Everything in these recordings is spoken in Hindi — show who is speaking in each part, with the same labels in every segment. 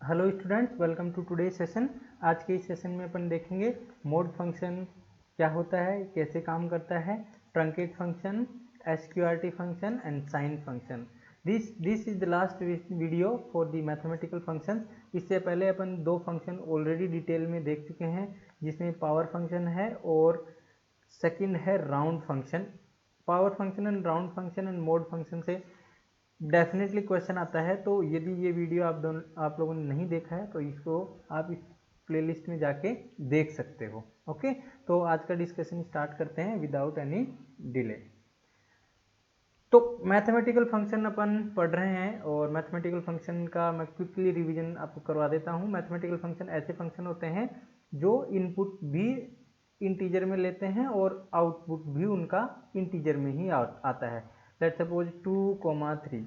Speaker 1: Hello students, welcome to today session. आज के इस सेशन में अपन देखेंगे मोड फंक्शन क्या होता है, कैसे काम करता है, truncate function, SQRT function and sine function. This is the last video for the mathematical function. इससे पहले अपन दो फंक्शन ऑलरेडी डिटेल में देख चुके हैं, जिसमें पावर फंक्शन है और सेकंड है round function. Power function and round function and mode function से डेफिनेटली क्वेश्चन आता है, तो यदि ये वीडियो आप लोगों ने नहीं देखा है तो इसको आप इस प्लेलिस्ट में जाके देख सकते हो। ओके, तो आज का डिस्कशन स्टार्ट करते हैं विदाउट एनी डिले। तो मैथमेटिकल फंक्शन अपन पढ़ रहे हैं और मैथमेटिकल फंक्शन का मैं क्विकली रिवीजन आपको करवा देता हूँ। मैथमेटिकल फंक्शन ऐसे फंक्शन होते हैं जो इनपुट भी इंटीजर में लेते हैं और आउटपुट भी उनका इंटीजर में ही आता है। लेट्स सपोज 2,3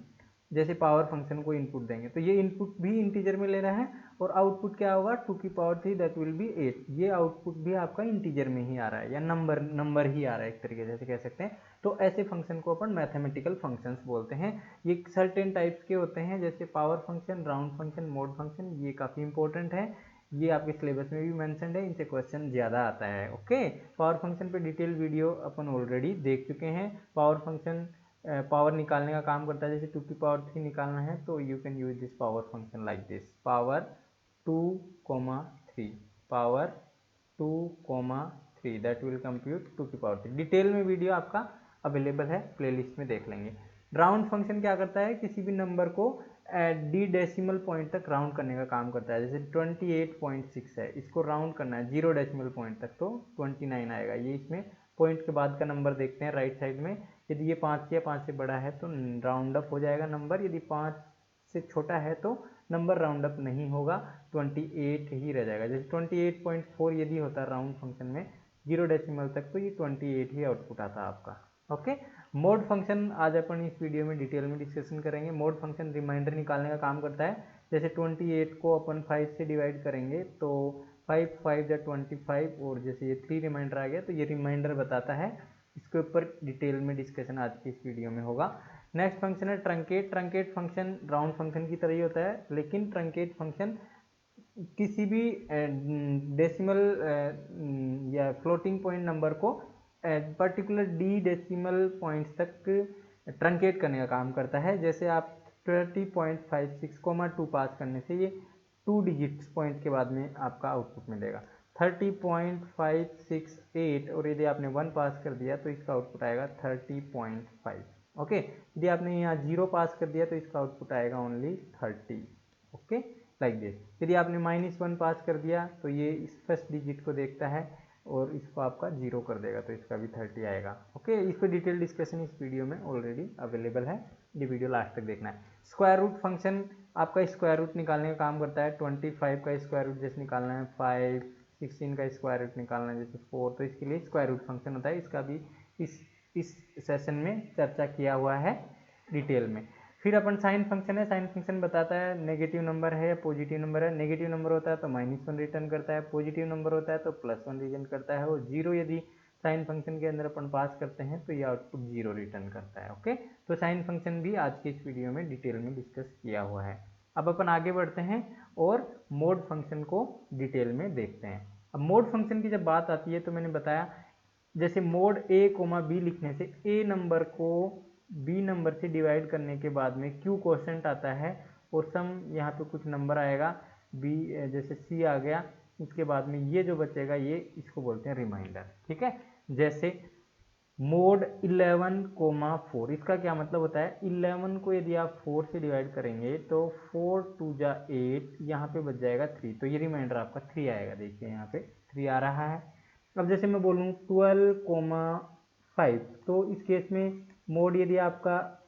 Speaker 1: जैसे पावर फंक्शन को इनपुट देंगे तो ये इनपुट भी इंटीजर में ले रहा है और आउटपुट क्या होगा 2 की पावर 3 दैट विल बी 8। ये आउटपुट भी आपका इंटीजर में ही आ रहा है या नंबर ही आ रहा है, एक तरीके से कह सकते हैं। तो ऐसे फंक्शन को अपन मैथमेटिकल फंक्शंस बोलते हैं। ये सर्टेन टाइप्स के होते हैं, जैसे power function, round function, mode function. ये काफ़ी इंपॉर्टेंट है, ये आपके सिलेबस में भी मेंशन्ड है, इनसे क्वेश्चन ज़्यादा आता है। ओके, पावर फंक्शन पे डिटेल वीडियो अपन ऑलरेडी देख चुके हैं। पावर फंक्शन पावर निकालने का काम करता है, जैसे 2 की पावर 3 निकालना है तो you can use this power function like this, power 2,3 power 2,3 that will compute 2 की पावर 3। डिटेल में वीडियो आपका अवेलेबल है, प्लेलिस्ट में देख लेंगे। राउंड फंक्शन क्या करता है, किसी भी नंबर को डी डेसिमल पॉइंट तक राउंड करने का काम करता है। जैसे 28.6 है, इसको राउंड करना है 0 डेसिमल पॉइंट तक तो 29 आएगा। ये इसमें पॉइंट के बाद का नंबर देखते हैं राइट साइड में। यदि ये 5 या 5 से बड़ा है तो राउंड अप हो जाएगा नंबर, यदि 5 से छोटा है तो नंबर राउंड अप नहीं होगा, 28 ही रह जाएगा। जैसे 28.4 यदि होता है राउंड फंक्शन में 0 डेसिमल तक तो ये 28 ही आउटपुट आता है आपका। ओके, मोड फंक्शन आज अपन इस वीडियो में डिटेल में डिस्कशन करेंगे। मोड फंक्शन रिमाइंडर निकालने का काम करता है। जैसे 28 को अपन 5 से डिवाइड करेंगे तो 5 5 या 25, और जैसे ये 3 रिमाइंडर आ गया तो ये रिमाइंडर बताता है। इसके ऊपर डिटेल में डिस्कशन आज की इस वीडियो में होगा। नेक्स्ट फंक्शन है truncate. Truncate function round function की तरह ही होता है, लेकिन ट्रंकेट फंक्शन किसी भी डेसिमल या फ्लोटिंग पॉइंट नंबर को पर्टिकुलर डी डेसिमल पॉइंट्स तक ट्रंकेट करने का काम करता है। जैसे आप 30.56, 2 पास करने से ये 2 डिजिट्स पॉइंट के बाद में आपका आउटपुट मिलेगा 30.568, और यदि आपने 1 पास कर दिया तो इसका आउटपुट आएगा 30.5। ओके, यदि आपने यहाँ 0 पास कर दिया तो इसका आउटपुट आएगा ओनली 30। Okay, like this. यदि आपने -1 पास कर दिया तो ये इस फर्स्ट डिजिट को देखता है और इसको आपका 0 कर देगा तो इसका भी 30 आएगा। ओके, इस पर डिटेल डिस्कशन इस वीडियो में ऑलरेडी अवेलेबल है, ये वीडियो लास्ट तक देखना है। स्क्वायर रूट फंक्शन आपका स्क्वायर रूट निकालने का काम करता है। 25 का स्क्वायर रूट जैसे निकालना है 5, 16 का स्क्वायर रूट निकालना है जैसे 4, तो इसके लिए स्क्वायर रूट फंक्शन होता है। इसका भी इस सेशन में चर्चा किया हुआ है डिटेल में। फिर अपन साइन फंक्शन है। साइन फंक्शन बताता है नेगेटिव नंबर है या पॉजिटिव नंबर है। नेगेटिव नंबर होता है तो -1 रिटर्न करता है, पॉजिटिव नंबर होता है तो +1 रिटर्न करता है, और 0 यदि साइन फंक्शन के अंदर अपन पास करते हैं तो ये आउटपुट 0 रिटर्न करता है। ओके, तो साइन फंक्शन भी आज के इस वीडियो में डिटेल में डिस्कस किया हुआ है। अब अपन आगे बढ़ते हैं और मोड फंक्शन को डिटेल में देखते हैं। अब मोड फंक्शन की जब बात आती है तो मैंने बताया, जैसे मोड a, b लिखने से a नंबर को b नंबर से डिवाइड करने के बाद में q क्वोशंट आता है और सम यहाँ पे कुछ नंबर आएगा b, जैसे c आ गया, उसके बाद में ये जो बचेगा ये इसको बोलते हैं रिमाइंडर। ठीक है, जैसे मोड 11,4, इसका क्या मतलब होता है, 11 को यदि आप 4 से डिवाइड करेंगे तो 4 2 जा 8, यहाँ पे बच जाएगा 3, तो ये रिमाइंडर आपका 3 आएगा। देखिए यहाँ पे 3 आ रहा है। अब जैसे मैं बोलूँ 12,5, तो इस केस में मोड यदि आपका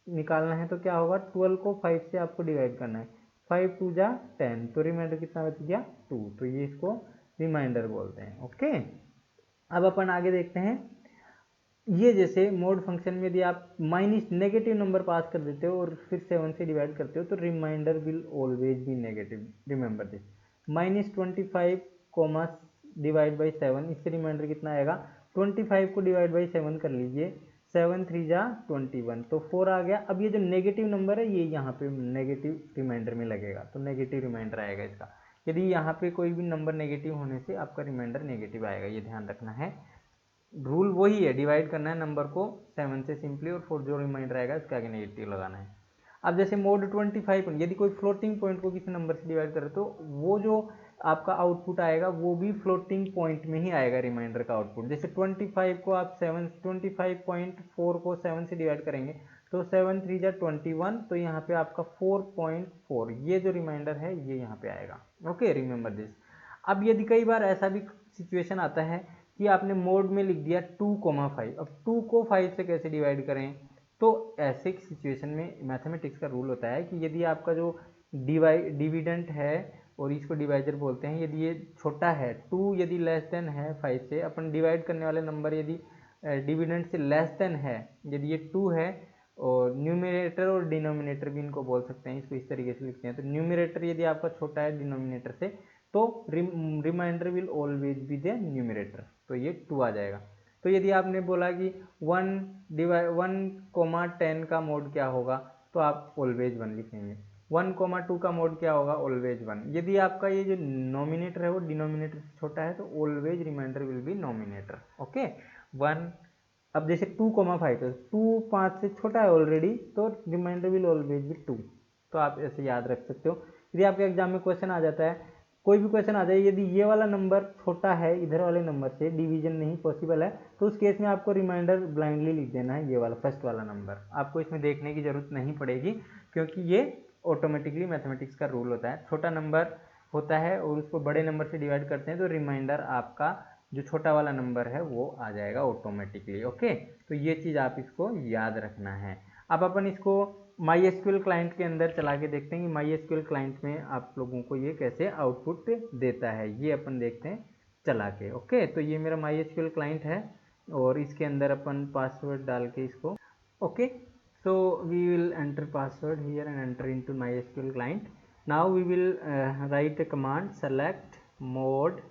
Speaker 1: निकालना है तो क्या होगा, 12 को 5 से आपको डिवाइड करना है, 5 2 जा 10, तो रिमाइंडर कितना बच गया 2, तो ये इसको रिमाइंडर बोलते हैं। ओके, अब अपन आगे देखते हैं। ये जैसे मोड फंक्शन में यदि आप नेगेटिव नंबर पास कर देते हो और फिर 7 से डिवाइड करते हो तो reminder will always be negative, remember this. -25 divide by 7, इससे रिमाइंडर कितना आएगा, 25 को डिवाइड बाई 7 कर लीजिए 7 3 जा 21, तो 4 आ गया। अब ये जो नेगेटिव नंबर है ये यहाँ पे नेगेटिव रिमाइंडर में लगेगा, तो नेगेटिव रिमाइंडर आएगा इसका। यदि यहाँ पे कोई भी नंबर नेगेटिव होने से आपका रिमाइंडर नेगेटिव आएगा, ये ध्यान रखना है। रूल वही है, डिवाइड करना है नंबर को 7 से सिंपली, और 4 जो रिमाइंडर आएगा उसके आगे नेगेटिव लगाना है। अब जैसे मोड 25, यदि कोई फ्लोटिंग पॉइंट को किसी नंबर से डिवाइड करे तो वो जो आपका आउटपुट आएगा वो भी फ्लोटिंग पॉइंट में ही आएगा रिमाइंडर का आउटपुट। जैसे 25 को आप 25.4 को 7 से डिवाइड करेंगे तो 7 3 जा 21, तो यहाँ पे आपका 4.4 ये जो रिमाइंडर है ये यहाँ पे आएगा। Okay, remember this. अब यदि कई बार ऐसा भी सिचुएशन आता है कि आपने मोड में लिख दिया 2,5, अब 2 को 5 से कैसे डिवाइड करें, तो ऐसे सिचुएशन में मैथमेटिक्स का रूल होता है कि यदि आपका जो डिविडेंट है और इसको डिवाइजर बोलते हैं, यदि ये छोटा है 2 यदि लेस देन है 5 से, अपन डिवाइड करने वाले नंबर यदि डिविडेंट से लेस देन है, यदि ये 2 है, और न्यूमरेटर और डिनोमिनेटर भी इनको बोल सकते हैं, इसको इस तरीके से लिखते हैं। तो न्यूमरेटर यदि आपका छोटा है डिनोमिनेटर से तो reminder will always be the numerator, तो ये 2 आ जाएगा। तो यदि आपने बोला कि 1,10 का मोड क्या होगा, तो आप ऑलवेज 1 लिखेंगे। 1,2 का मोड क्या होगा, ऑलवेज 1। यदि आपका ये जो नोमिनेटर है वो डिनोमिनेटर से छोटा है तो always reminder will be nominator. Okay, 1। अब जैसे 2,5, तो 2 5 से छोटा है ऑलरेडी, तो रिमाइंडर विल ऑलवेज बी 2। तो आप ऐसे याद रख सकते हो। यदि आपके एग्जाम में क्वेश्चन आ जाता है, कोई भी क्वेश्चन आ जाए, यदि ये वाला नंबर छोटा है इधर वाले नंबर से, डिवीजन नहीं पॉसिबल है, तो उस केस में आपको रिमाइंडर ब्लाइंडली लिख देना है, ये वाला फर्स्ट वाला नंबर। आपको इसमें देखने की जरूरत नहीं पड़ेगी, क्योंकि ये ऑटोमेटिकली मैथमेटिक्स का रूल होता है। छोटा नंबर होता है और उसको बड़े नंबर से डिवाइड करते हैं तो रिमाइंडर आपका जो छोटा वाला नंबर है वो आ जाएगा ऑटोमेटिकली। ओके, तो ये चीज़ आप इसको याद रखना है। अब अपन इसको MySQL क्लाइंट के अंदर चला के देखते हैं कि MySQL क्लाइंट में आप लोगों को ये कैसे आउटपुट देता है, ये अपन देखते हैं चला के। ओके, तो ये मेरा MySQL क्लाइंट है और इसके अंदर अपन पासवर्ड डाल के इसको, okay, so we will enter password here and enter into MySQL client. Now we will write a command select mode,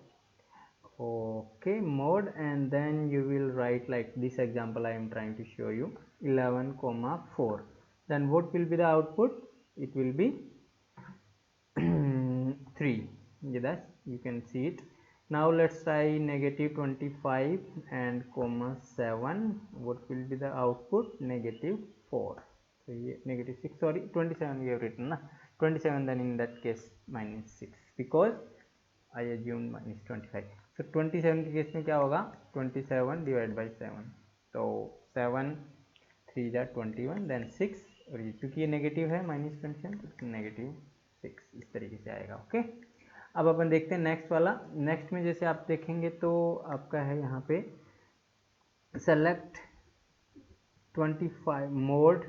Speaker 1: okay, mode, and then you will write like this example I am trying to show you 11,4. Then what will be the output? It will be 3. Yes, you can see it. Now let's try -25 and -7. What will be the output? -4. So ये -6, sorry 27 we have written na, 27, then in that case -6 because I assumed -25. So 27 के केस में क्या होगा, 27 डिवाइड बाई 7, तो 7 3 जा 21 देन 6, और ये चूँकि ये नेगेटिव है -27 तो -6 इस तरीके से आएगा। ओके, अब अपन देखते हैं नेक्स्ट वाला। नेक्स्ट में जैसे आप देखेंगे तो आपका है यहाँ पे सेलेक्ट 25 मोड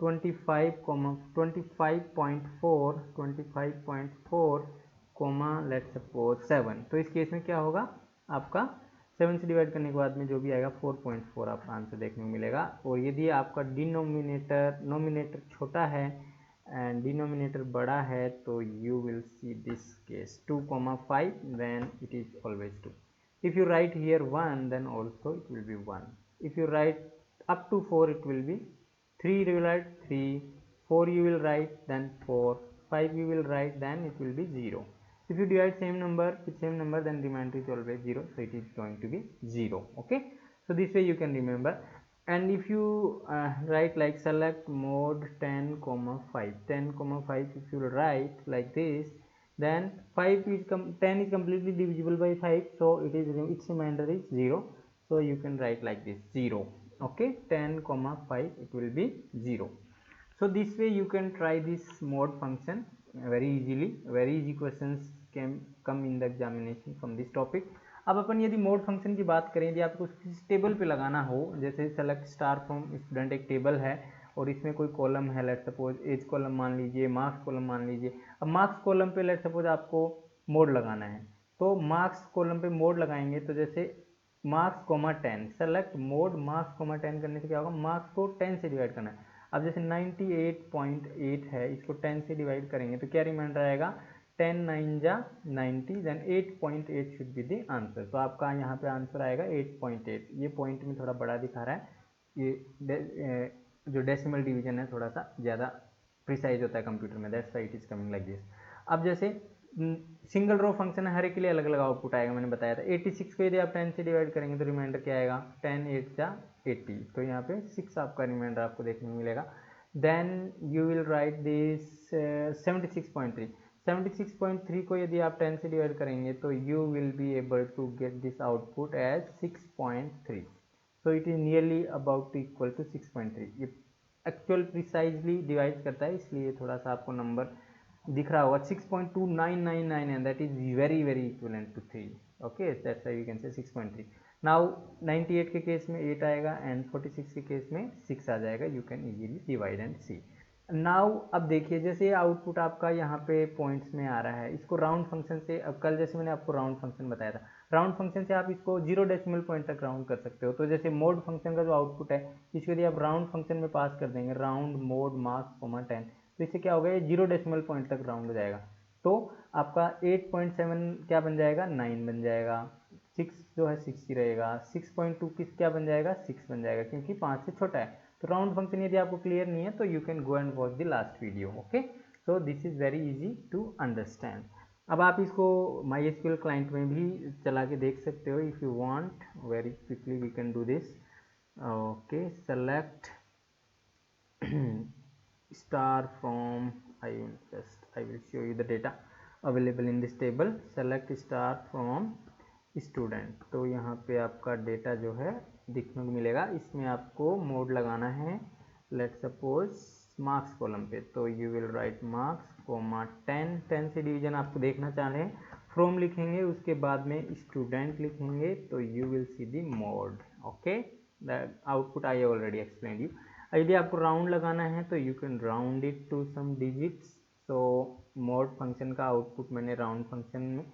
Speaker 1: 25.4 लेट्स सपोज 7, तो इस केस में क्या होगा, आपका 7 से डिवाइड करने के बाद में जो भी आएगा 4.4 आपका आंसर देखने को मिलेगा। और यदि आपका नोमिनेटर छोटा है एंड डिनोमिनेटर बड़ा है तो you will see this case 2,5 then it is always 2. If you write here 1 then also it will be 1. If you write up to 4 it will be 3, you will write 3, 4 you will write then 4, 5 you will write then it will be 0. If you divide same number with same number then remainder is always 0, so it is going to be 0. Okay, so this way you can remember. And if you write like select mode 10,5 if you write like this, then 10 is completely divisible by 5, so its remainder is 0, so you can write like this 0. Okay, 10,5 it will be 0. So this way you can try this mode function very easily. Very easy questions can come in the examination from this topic. अब अपन यदि मोड फंक्शन की बात करें, यदि आपको किसी टेबल पे लगाना हो, जैसे सेलेक्ट स्टार फ्रॉम स्टूडेंट एक टेबल है और इसमें कोई कॉलम है, लेट सपोज एज कॉलम मान लीजिए, मार्क्स कॉलम मान लीजिए। अब मार्क्स कॉलम पे लेट सपोज आपको मोड लगाना है, तो मार्क्स कॉलम पे मोड लगाएंगे तो जैसे मार्क्स 10 सेलेक्ट मोड मार्क्स 10 करने से क्या होगा, मार्क्स को 10 से डिवाइड करना है। अब जैसे 98.8 है, इसको 10 से डिवाइड करेंगे तो क्या रिमाइंडर आएगा, 10 9 जा 90 then 8.8 should be the answer. तो आपका यहाँ पे आंसर आएगा 8.8। ये पॉइंट में थोड़ा बड़ा दिखा रहा है, ये जो डेसिमल डिवीजन है थोड़ा सा ज़्यादा प्रिसाइज होता है कंप्यूटर में, that's why it is coming like this. अब जैसे सिंगल रो फंक्शन है, हर एक के लिए अलग अलग आउटपुट आएगा, मैंने बताया था। 86 को यदि आप 10 से डिवाइड करेंगे तो रिमाइंडर क्या आएगा, 10 8 जा 80, तो यहाँ पे 6 आपका रिमाइंडर आपको देखने को मिलेगा। Then you will write this 76.3। 76.3 को यदि आप 10 से डिवाइड करेंगे तो you will be able to get this output as 6.3। So it is nearly about equal to 6.3। ये एक्चुअल प्रिसाइजली डिवाइड करता है, इसलिए थोड़ा सा आपको नंबर दिख रहा होगा 6.2999 and that is very equivalent to 3. Okay, that's why you can say 6.3. now 98 के केस में 8 आएगा एंड 46 के केस में 6 आ जाएगा। you can easily divide and see. now अब देखिए जैसे आउटपुट आपका यहाँ पे पॉइंट्स में आ रहा है, इसको राउंड फंक्शन से, अब कल जैसे मैंने आपको राउंड फंक्शन बताया था, राउंड फंक्शन से आप इसको 0 डेसिमल पॉइंट तक राउंड कर सकते हो। तो जैसे मोड फंक्शन का जो आउटपुट है, इसको यदि आप राउंड फंक्शन में पास कर देंगे, राउंड मोड मार्क्स 10, तो इससे क्या होगा, ये 0 डेसिमल पॉइंट तक राउंड हो जाएगा। तो आपका 8.7 क्या बन जाएगा, 9 बन जाएगा। 6 जो है 6 ही रहेगा। 6.2 किस क्या बन जाएगा, 6 बन जाएगा, क्योंकि 5 से छोटा है। तो राउंड फंक्शन यदि आपको क्लियर नहीं है तो you can go and watch the last video. Okay, so this is very easy to understand. अब आप इसको MySQL क्लाइंट में भी चला के देख सकते हो if you want. Very quickly we can do this. Okay, select star from, I will show you the data available in this table. select star from student। तो यहाँ पे आपका डेटा जो है दिखने को मिलेगा। इसमें आपको मोड लगाना है, लेट सपोज मार्क्स कॉलम पे, तो you will write marks comma 10 से डिवीजन आपको देखना चाह रहे हैं, फ्रॉम लिखेंगे, उसके बाद में स्टूडेंट लिखेंगे, तो you will see the mode. Okay, the output I already explain you. यदि आपको राउंड लगाना है तो you can round it to some digits. So mode function का आउटपुट मैंने राउंड फंक्शन मैंने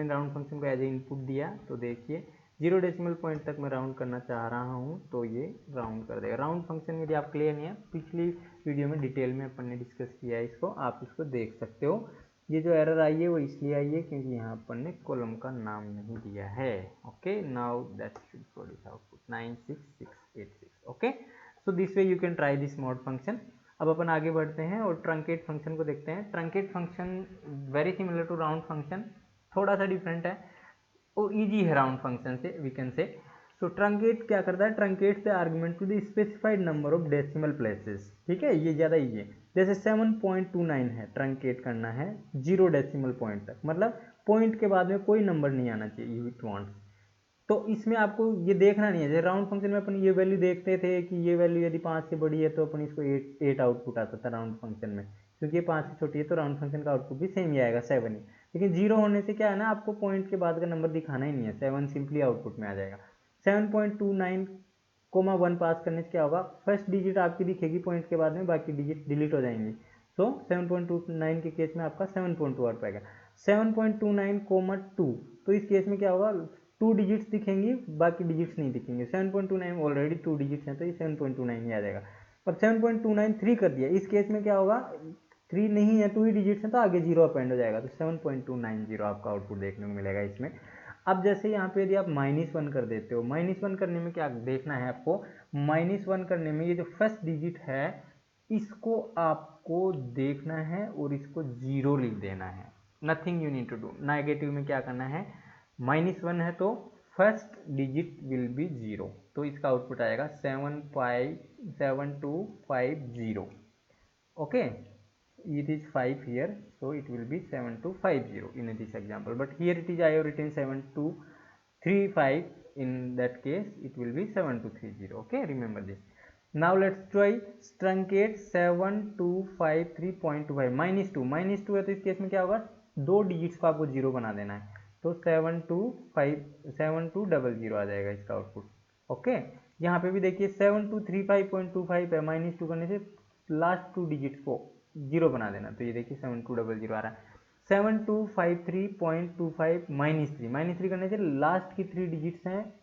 Speaker 1: राउंड फंक्शन को एज ए इनपुट दिया। तो देखिए 0 डेसिमल पॉइंट तक मैं राउंड करना चाह रहा हूँ, तो ये राउंड कर देगा। राउंड फंक्शन यदि आप क्लियर नहीं है, पिछली वीडियो में डिटेल में अपन ने डिस्कस किया है इसको, आप इसको देख सकते हो। ये जो एरर आई है वो इसलिए आई है क्योंकि यहाँ अपन ने कॉलम का नाम नहीं दिया है। Okay, now that should produce output 96686। Okay, so this way you can try this mode function. अब अपन आगे बढ़ते हैं और ट्रंकेट फंक्शन को देखते हैं। Truncate function very similar to round function, थोड़ा सा डिफरेंट है और इजी है राउंड फंक्शन से, we can say. So truncate क्या करता है, truncate the argument to the specified number of decimal places. ठीक है, ये ज़्यादा इजी है। जैसे 7.29 है, ट्रंकेट करना है 0 डेसिमल पॉइंट तक, मतलब पॉइंट के बाद में कोई नंबर नहीं आना चाहिए, इट वांट्स। तो इसमें आपको ये देखना नहीं है, जैसे राउंड फंक्शन में अपन ये वैल्यू देखते थे कि ये वैल्यू यदि 5 से बड़ी है तो अपन इसको 8 आउटपुट आता था राउंड फंक्शन में, क्योंकि ये 5 से छोटी है तो राउंड फंक्शन का आउटपुट भी सेम ही आएगा, 7 ही। लेकिन 0 होने से क्या है ना, आपको पॉइंट के बाद का नंबर दिखाना ही नहीं है, 7 सिंपली आउटपुट में आ जाएगा। 7.29 कोमा 1 पास करने से क्या होगा, फर्स्ट डिजिट आपकी दिखेगी पॉइंट के बाद में, बाकी डिजिट डिलीट हो जाएंगी। सो 7.29 के केस में आपका 7.2 आ पाएगा। 7.29 कोमा 2, तो इस केस में क्या होगा, 2 डिजिट्स दिखेंगी, बाकी डिजिट्स नहीं दिखेंगे। 7.29 ऑलरेडी 2 डिजिट्स हैं तो ये 7.29 ही आ जाएगा। अब 7.29 3 कर दिया, इस केस में क्या होगा, 3 नहीं है, 2 ही डिजिट्स हैं तो आगे 0 अपेंड हो जाएगा, तो 7.290 आपका आउटपुट देखने को मिलेगा इसमें। अब जैसे यहाँ पे यदि आप -1 कर देते हो, -1 करने में क्या देखना है आपको, -1 करने में ये जो फर्स्ट डिजिट है इसको आपको देखना है और इसको 0 लिख देना है। Nothing you need to do. Negative में क्या करना है, -1 है तो फर्स्ट डिजिट विल बी 0, तो इसका आउटपुट आएगा 7250। Okay, it is 5 here, so it will be 7250 in this example, but here it is I have written 7235, in that case it will be 7230. Okay, remember this. Now let's try truncate 7253.25 -2 है, तो इस केस में क्या होगा, 2 डिजिट्स को आपको 0 बना देना है, तो 7200 आ जाएगा इसका आउटपुट। ओके, यहाँ पे भी देखिए 7235.25 है, -2 करने से लास्ट 2 डिजिट्स को 0 बना देना, तो ये देखिए 7200 आ रहा है। 7253.25 -3 करने से लास्ट की 3 डिजिट्स हैं,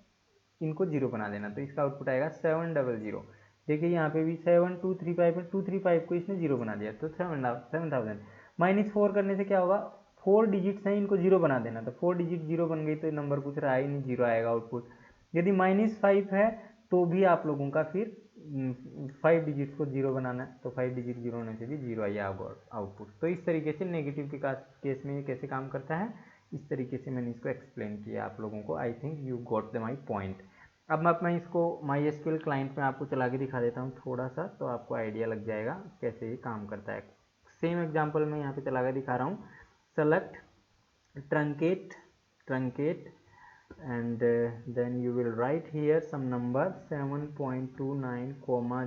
Speaker 1: इनको 0 बना देना, तो इसका आउटपुट आएगा 700। देखिए यहाँ पे भी 7235 को इसने 0 बना दिया, तो 7000। -4 करने से क्या होगा, 4 डिजिट्स हैं, इनको 0 बना देना, तो 4 डिजिट 0 बन गई तो नंबर कुछ रहा ही नहीं, 0 आएगा आउटपुट। यदि -5 है तो भी आप लोगों का फिर 5 डिजिट को जीरो बनाना है, तो 5 डिजिट जीरो होने से भी जीरो आइए आउटपुट। तो इस तरीके से नेगेटिव के केस में ये कैसे काम करता है, इस तरीके से मैंने इसको एक्सप्लेन किया आप लोगों को। I think you got the my point. अब मैं इसको MySQL क्लाइंट में आपको चला के दिखा देता हूँ थोड़ा सा, तो आपको आइडिया लग जाएगा कैसे ये काम करता है। सेम एग्जाम्पल मैं यहाँ पे चला के दिखा रहा हूँ। Select truncate and then you will write here some number 7.29,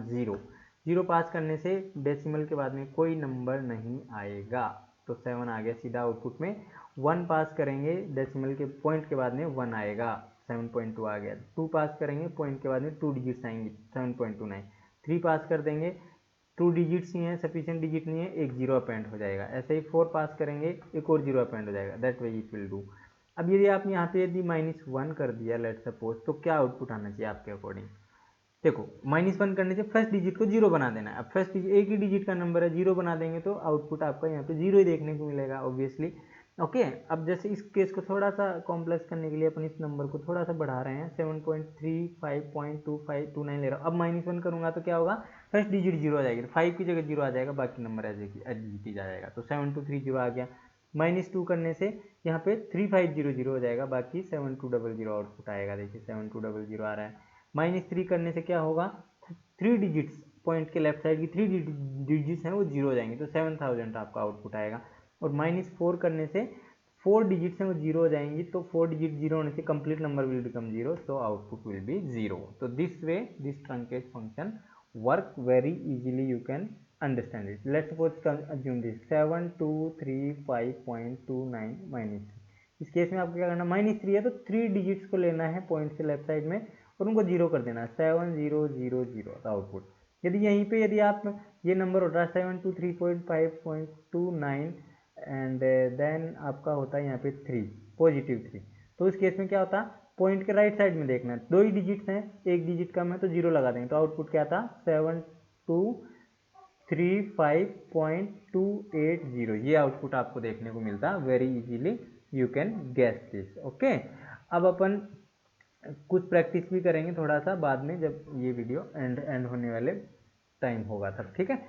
Speaker 1: 0 0 पास करने से डेसिमल के बाद में कोई नंबर नहीं आएगा, तो 7 आ गया सीधा आउटपुट में। 1 पास करेंगे डेसिमल के पॉइंट के बाद में 1 आएगा, 7.2 आ गया। 2 पास करेंगे पॉइंट के बाद में 2 डिजिट्स आएंगे, 7.29। 3 पास कर देंगे, 2 डिजिट्स ही हैं, सफिशिएंट डिजिट नहीं है, एक जीरो अपेंड हो जाएगा। ऐसे ही 4 पास करेंगे, एक और जीरो अपेंड हो जाएगा। That way it will do. अब यदि आप यहाँ पे यदि -1 कर दिया लेट सपोज, तो क्या आउटपुट आना चाहिए आपके अकॉर्डिंग? देखो -1 करने से फर्स्ट डिजिट को जीरो बना देना है। अब फर्स्ट डिजिट एक ही डिजिट का नंबर है, जीरो बना देंगे तो आउटपुट आपका यहाँ पे जीरो ही देखने को मिलेगा ऑब्वियसली। ओके, अब जैसे इस केस को थोड़ा सा कॉम्प्लेक्स करने के लिए अपन इस नंबर को थोड़ा सा बढ़ा रहे हैं, 7.35.2529 ले रहा हूँ। अब -1 करूंगा तो क्या होगा, फर्स्ट डिजिट जीरो आ जाएगी, तो 5 की जगह जीरो आ जाएगा, बाकी नंबर एज इट इज आ जाएगा। तो 7230 आ गया। -2 करने से यहाँ पे 3500 हो जाएगा, बाकी 7200 आउटपुट आएगा। देखिए 7200 आ रहा है। -3 करने से क्या होगा, 3 डिजिट्स पॉइंट के लेफ्ट साइड की 3 डिजिट्स हैं वो जीरो हो जाएंगे, तो 7000 आपका आउटपुट आएगा। और -4 करने से 4 डिजिट्स हैं वो जीरो हो जाएंगी, तो 4 डिजिट जीरो होने से complete number will become zero, so output will be zero. तो this way this truncate function work very easily, you can understand it. Let's suppose assume this 7235.29 -3। इस केस में आपको क्या करना, -3 है तो 3 डिजिट्स को लेना है पॉइंट से लेफ्ट साइड में और उनको जीरो कर देना, 7000 आउटपुट। यदि यहीं पे यदि आप ये नंबर होता है 723.5.29 एंड देन आपका होता है यहाँ पे 3 +3, तो इस केस में क्या होता, पॉइंट के राइट साइड में देखना है, 2 ही डिजिट्स हैं, एक डिजिट कम है तो जीरो लगा देंगे, तो आउटपुट क्या था 723.280। ये आउटपुट आपको देखने को मिलता, very easily you can guess this. Okay, अब अपन कुछ प्रैक्टिस भी करेंगे थोड़ा सा बाद में, जब ये वीडियो एंड होने वाले टाइम होगा तब, ठीक है।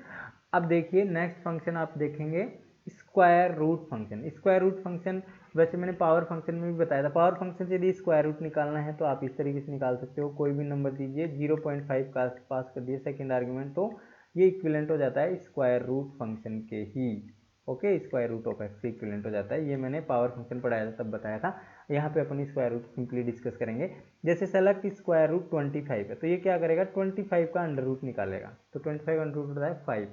Speaker 1: अब देखिए नेक्स्ट फंक्शन आप देखेंगे, square root function. Square root function वैसे मैंने पावर फंक्शन में भी बताया था। पावर फंक्शन से यदि स्क्वायर रूट निकालना है तो आप इस तरीके से निकाल सकते हो, कोई भी नंबर दीजिए, 0.5 का पास कर दिए सेकेंड आर्ग्यूमेंट, तो ये इक्विवेलेंट हो जाता है स्क्वायर रूट फंक्शन के ही। Okay, square root of X equivalent हो जाता है। ये मैंने पावर फंक्शन पढ़ाया था तब बताया था। यहाँ पे अपन स्क्वायर रूट सिंपली डिस्कस करेंगे। जैसे सेलेक्ट स्क्वायर रूट 25 है, तो ये क्या करेगा, 25 का अंडर रूट निकालेगा, तो 25 अंडर रूट होता है 5।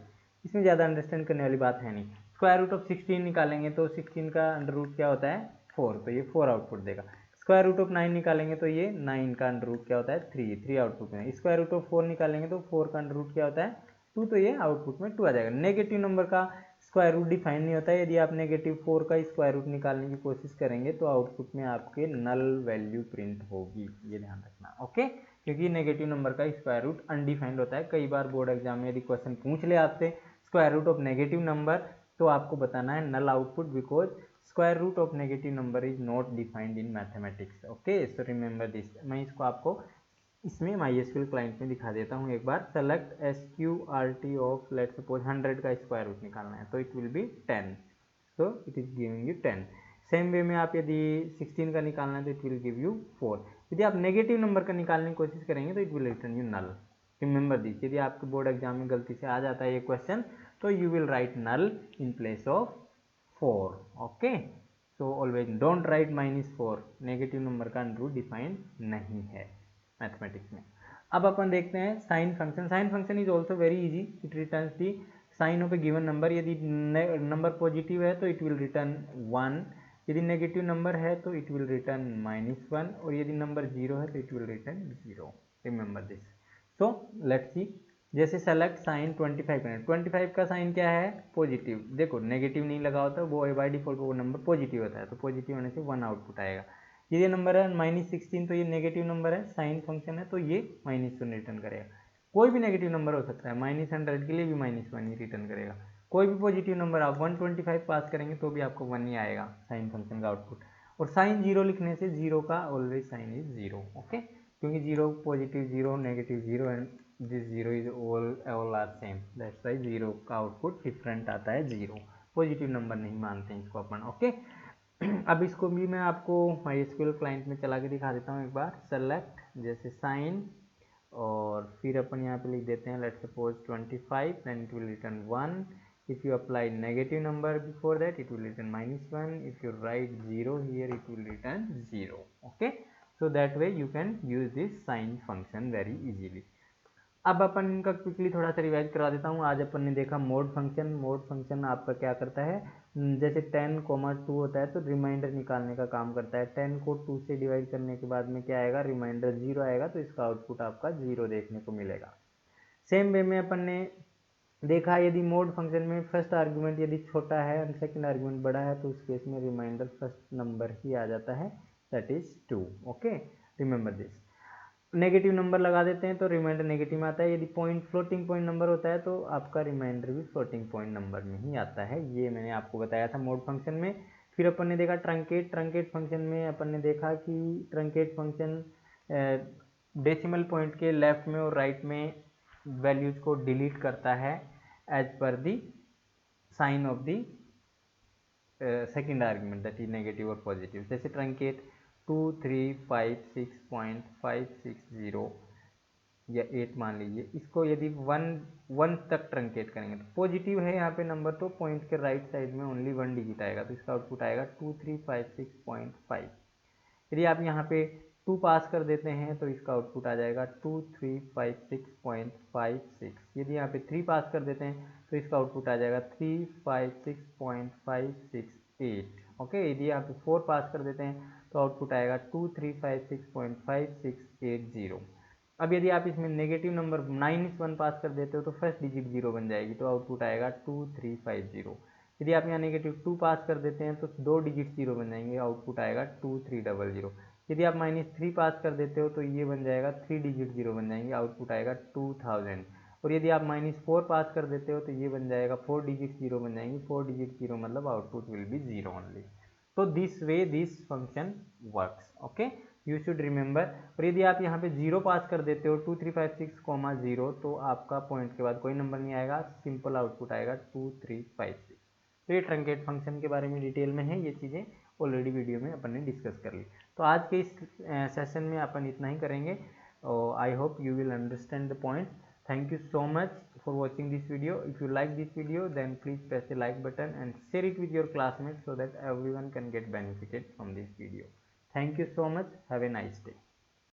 Speaker 1: इसमें ज़्यादा अंडरस्टैंड करने वाली बात है नहीं। स्क्वायर रूट ऑफ 16 निकालेंगे तो 16 का अंडर रूट क्या होता है 4, तो ये 4 आउटपुट देगा। स्क्वायर रूट ऑफ 9 निकालेंगे तो ये 9 का अंडर रूट क्या होता है 3 आउटपुट में। स्क्वायर रूट ऑफ 4 निकालेंगे तो 4 का अंडर रूट क्या होता है 2, तो ये आउटपुट में 2 आ जाएगा। नेगेटिव नंबर का स्क्वायर रूट डिफाइन नहीं होता है। यदि आप -4 का स्क्वायर रूट निकालने की कोशिश करेंगे तो आउटपुट में आपके नल वैल्यू प्रिंट होगी, ये ध्यान रखना। ओके, क्योंकि नेगेटिव नंबर का स्क्वायर रूट अनडिफाइंड होता है। कई बार बोर्ड एग्जाम में यदि क्वेश्चन पूछ ले आपसे square root of negative number, तो आपको बताना है null output, because square root of negative number is not defined in mathematics. Okay, so remember this. मैं इसको आपको इसमें MySQL क्लाइंट में दिखा देता हूँ एक बार। Select SQRT of let suppose 100 का स्क्वायर रूट निकालना है, तो it will be 10, so it is giving you 10। Same way में आप यदि 16 का निकालना है तो इट विल गिव यू 4। यदि आप नेगेटिव नंबर का निकालने की कोशिश करेंगे तो it will return you null. Remember this, यदि आपके बोर्ड एग्जाम में गलती से आ जाता है ये क्वेश्चन, तो you will write null in place of 4। Okay, so always don't write -4, negative number का अंडर रूट डिफाइंड नहीं है मैथमेटिक्स में। अब अपन देखते हैं sign function. Sign function is also very easy, it returns the sign of a given number. यदि नंबर पॉजिटिव है तो इट विल रिटर्न 1, यदि नेगेटिव नंबर है तो इट विल रिटर्न -1, और यदि नंबर 0 है तो it will return 0। Remember this. So let's see, जैसे सेलेक्ट साइन 25 करना, 25 का साइन क्या है पॉजिटिव। देखो नेगेटिव नहीं लगा होता, वो बाय डिफॉल्ट वो नंबर पॉजिटिव होता है, तो पॉजिटिव होने से 1 आउटपुट आएगा। ये नंबर है -16, तो ये नेगेटिव नंबर है, साइन फंक्शन है, तो ये -1 रिटर्न करेगा। कोई भी नेगेटिव नंबर हो सकता है, -100 के लिए भी -1 ही रिटर्न करेगा। कोई भी पॉजिटिव नंबर आप 125 पास करेंगे तो भी आपको 1 ही आएगा साइन फंक्शन का आउटपुट। और साइन 0 लिखने से 0 का ऑलवेज साइन इज 0। ओके, क्योंकि zero positive zero negative zero and this zero is all are same, that's why zero का आउटपुट डिफरेंट आता है, जीरो पॉजिटिव नंबर नहीं मानते हैं इसको अपन। ओके अब इसको भी मैं आपको MySQL क्लाइंट में चला के दिखा देता हूँ एक बार। सेलेक्ट जैसे साइन और फिर अपन यहाँ पे लिख देते हैं let's suppose 25, then it will return 1। If you apply negative number before that it will return -1। If you write 0 here it will return 0। Okay, so that way you can use this sign function very easily. अब अपन इनका क्विकली थोड़ा सा रिवाइज करा देता हूँ। आज अपन ने देखा मोड फंक्शन। मोड फंक्शन आपका क्या करता है, जैसे 10,2 होता है तो रिमाइंडर निकालने का काम करता है। 10 को 2 से डिवाइड करने के बाद में क्या आएगा, रिमाइंडर 0 आएगा, तो इसका आउटपुट आपका 0 देखने को मिलेगा। सेम वे में अपन ने देखा यदि मोड फंक्शन में फर्स्ट आर्गुमेंट यदि छोटा है और सेकंड आर्गुमेंट बड़ा है तो उस केस में रिमाइंडर फर्स्ट नंबर ही आ जाता है, that is 2। Okay, remember this. Negative number लगा देते हैं तो रिमाइंडर नेगेटिव में आता है। यदि पॉइंट फ्लोटिंग पॉइंट नंबर होता है तो आपका रिमाइंडर भी फ्लोटिंग पॉइंट नंबर में ही आता है। ये मैंने आपको बताया था मोड फंक्शन में। फिर अपन ने देखा ट्रंकेट। ट्रंकेट फंक्शन में अपन ने देखा कि ट्रंकेट फंक्शन डेसिमल पॉइंट के लेफ्ट में और राइट में वैल्यूज को डिलीट करता है एज पर the sign of the second argument, that is negative और पॉजिटिव। जैसे ट्रंकेट 2356.560 या 8 मान लीजिए, इसको यदि 1 तक ट्रंकेट करेंगे तो पॉजिटिव है यहाँ पे नंबर, तो पॉइंट के राइट साइड में ओनली 1 डिजिट आएगा, तो इसका आउटपुट आएगा 2356.5। यदि आप यहाँ पे 2 पास कर देते हैं तो इसका आउटपुट आ जाएगा 2356.56। यदि यहाँ पे 3 पास कर देते हैं तो इसका आउटपुट आ जाएगा 356.568। ओके, यदि यहाँ पे 4 पास कर देते हैं तो आउटपुट आएगा 2356.5680। अब यदि आप इसमें नेगेटिव नंबर -1 पास कर देते हो तो फर्स्ट डिजिट 0 बन जाएगी, तो आउटपुट आएगा 2350। यदि आप यहाँ -2 पास कर देते हैं तो 2 डिजिट 0 बन जाएंगे, आउटपुट आएगा 2300। यदि आप -3 पास कर देते हो तो ये बन जाएगा 3 डिजिट 0 बन जाएंगे, आउटपुट आएगा 2000। और यदि आप -4 पास कर देते हो तो ये बन जाएगा 4 डिजिट 0 बन जाएंगे, 4 डिजिट 0 मतलब आउटपुट विल बी 0 ओनली। तो this way this function works. Okay, you should remember. और यदि आप यहाँ पे 0 पास कर देते हो 2356,0 तो आपका पॉइंट के बाद कोई नंबर नहीं आएगा, सिंपल आउटपुट आएगा 2356। तो ये ट्रंकेट फंक्शन के बारे में डिटेल में है, ये चीज़ें ऑलरेडी वीडियो में अपन ने डिस्कस कर ली। तो आज के इस सेशन में अपन इतना ही करेंगे और I hope you will understand the point. Thank you so much for watching this video. If you like this video, then please press the like button and share it with your classmates so that everyone can get benefited from this video. Thank you so much. Have a nice day.